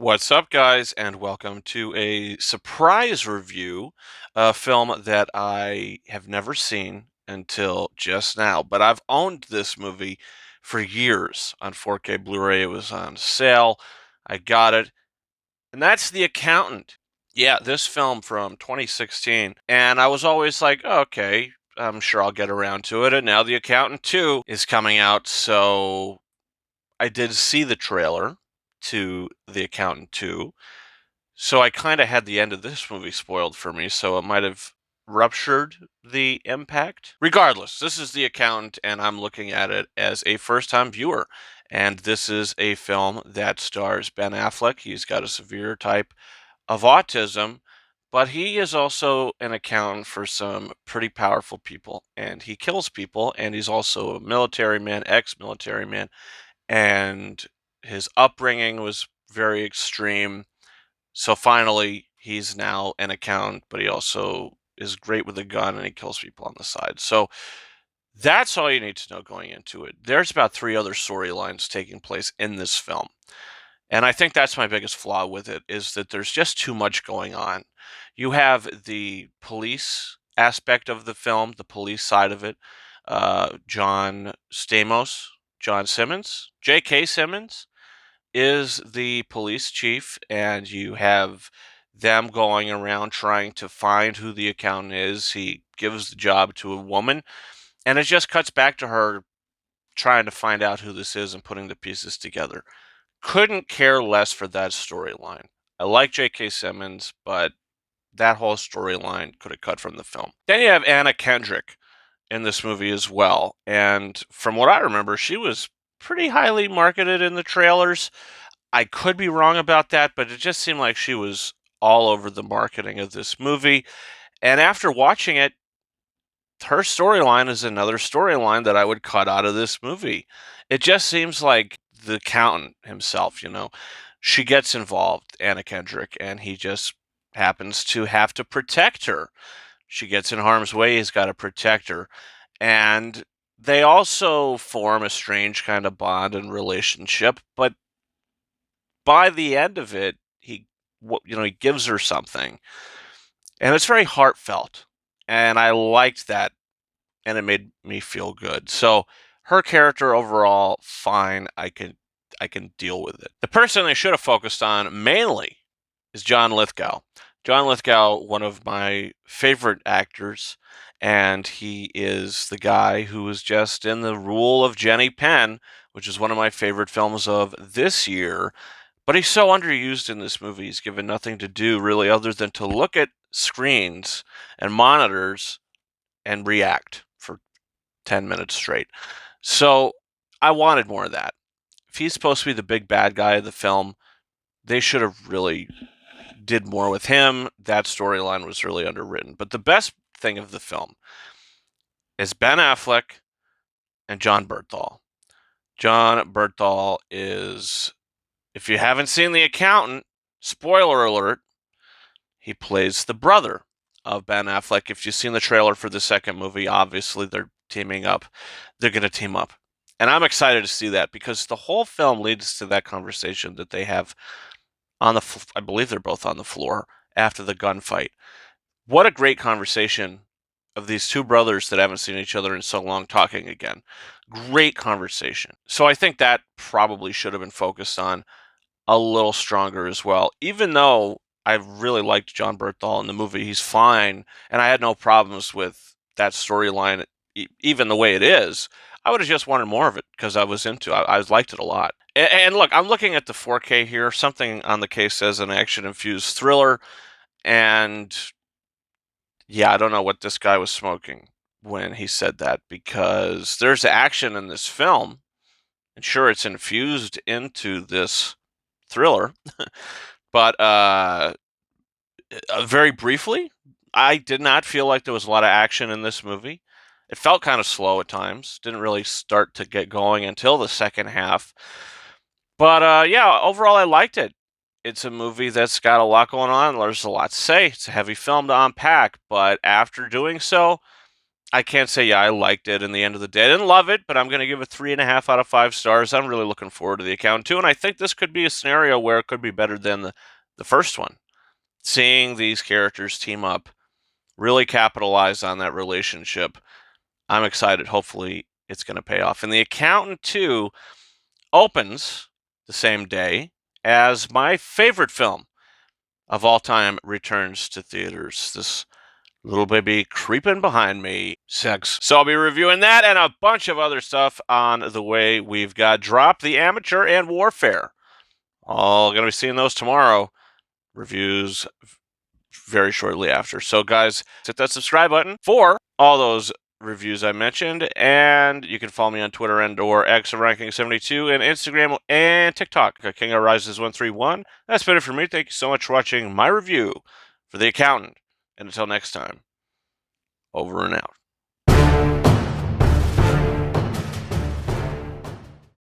What's up, guys, and welcome to a surprise review, a film that I have never seen until just now. But I've owned this movie for years on 4K Blu-ray. It was on sale. I got it, and that's The Accountant. Yeah, this film from 2016, and I was always like, okay, I'm sure I'll get around to it. And now The Accountant 2 is coming out, so I did see the trailer to The Accountant 2. So I kind of had the end of this movie spoiled for me, so it might have ruptured the impact. Regardless, this is The Accountant, and I'm looking at it as a first time viewer. And this is a film that stars Ben Affleck. He's got a severe type of autism, but he is also an accountant for some pretty powerful people. And he kills people, and he's also a military man, ex military man. And his upbringing was very extreme, so finally, he's now an accountant, but he also is great with a gun and he kills people on the side. So that's all you need to know going into it. There's about three other storylines taking place in this film. And I think that's my biggest flaw with it is that there's just too much going on. You have the police aspect of the film, the police side of it. John Simmons, J.K. Simmons is the police chief, and you have them going around trying to find who the accountant is. He gives the job to a woman, and it just cuts back to her trying to find out who this is and putting the pieces together. Couldn't care less for that storyline. I like J.K. Simmons, but that whole storyline could have cut from the film. Then you have Anna Kendrick in this movie as well, and from what I remember, she was pretty highly marketed in the trailers. I could be wrong about that, but it just seemed like she was all over the marketing of this movie. And after watching it, her storyline is another storyline that I would cut out of this movie. It just seems like the accountant himself. She gets involved, Anna Kendrick, and he just happens to have to protect her. She gets in harm's way, he's got to protect her. And they also form a strange kind of bond and relationship, but by the end of it, he gives her something, and it's very heartfelt, and I liked that, and it made me feel good. So her character overall, fine. I can deal with it. The person they should have focused on mainly is John Lithgow. John Lithgow, one of my favorite actors, and he is the guy who was just in The Rule of Jenny Penn, which is one of my favorite films of this year. But he's so underused in this movie. He's given nothing to do really other than to look at screens and monitors and react for 10 minutes straight. So I wanted more of that. If he's supposed to be the big bad guy of the film, they should have really did more with him. That storyline was really underwritten. But the best thing of the film is Ben Affleck and Jon Bernthal. Jon Bernthal is, if you haven't seen The Accountant, spoiler alert, he plays the brother of Ben Affleck. If you've seen the trailer for the second movie, obviously they're teaming up. They're going to team up. And I'm excited to see that because the whole film leads to that conversation that they have I believe they're both on the floor after the gunfight. What a great conversation of these two brothers that haven't seen each other in so long talking again. Great conversation. So I think that probably should have been focused on a little stronger as well. Even though I really liked Jon Bernthal in the movie, he's fine, and I had no problems with that storyline, even the way it is. I would have just wanted more of it because I was into it. I liked it a lot. And look, I'm looking at the 4K here. Something on the case says an action-infused thriller, and yeah, I don't know what this guy was smoking when he said that because there's action in this film, and sure, it's infused into this thriller, but very briefly, I did not feel like there was a lot of action in this movie. It felt kind of slow at times. Didn't really start to get going until the second half. But yeah, overall, I liked it. It's a movie that's got a lot going on. There's a lot to say. It's a heavy film to unpack, but after doing so, I can't say, yeah, I liked it in the end of the day. I didn't love it, but I'm going to give it 3.5 out of 5 stars. I'm really looking forward to The Accountant too, and I think this could be a scenario where it could be better than the first one. Seeing these characters team up, really capitalize on that relationship. I'm excited. Hopefully, it's going to pay off. And The Accountant 2 opens the same day as my favorite film of all time returns to theaters. This little baby creeping behind me. Sex. So I'll be reviewing that and a bunch of other stuff on the way. We've got Drop, The Amateur, and Warfare. All going to be seeing those tomorrow. Reviews very shortly after. So, guys, hit that subscribe button for all those reviews I mentioned, and you can follow me on Twitter and or X Ranking72 and Instagram and TikTok at King of Rises 131. That's been it for me. Thank you so much for watching my review for The Accountant, and until next time, over and out.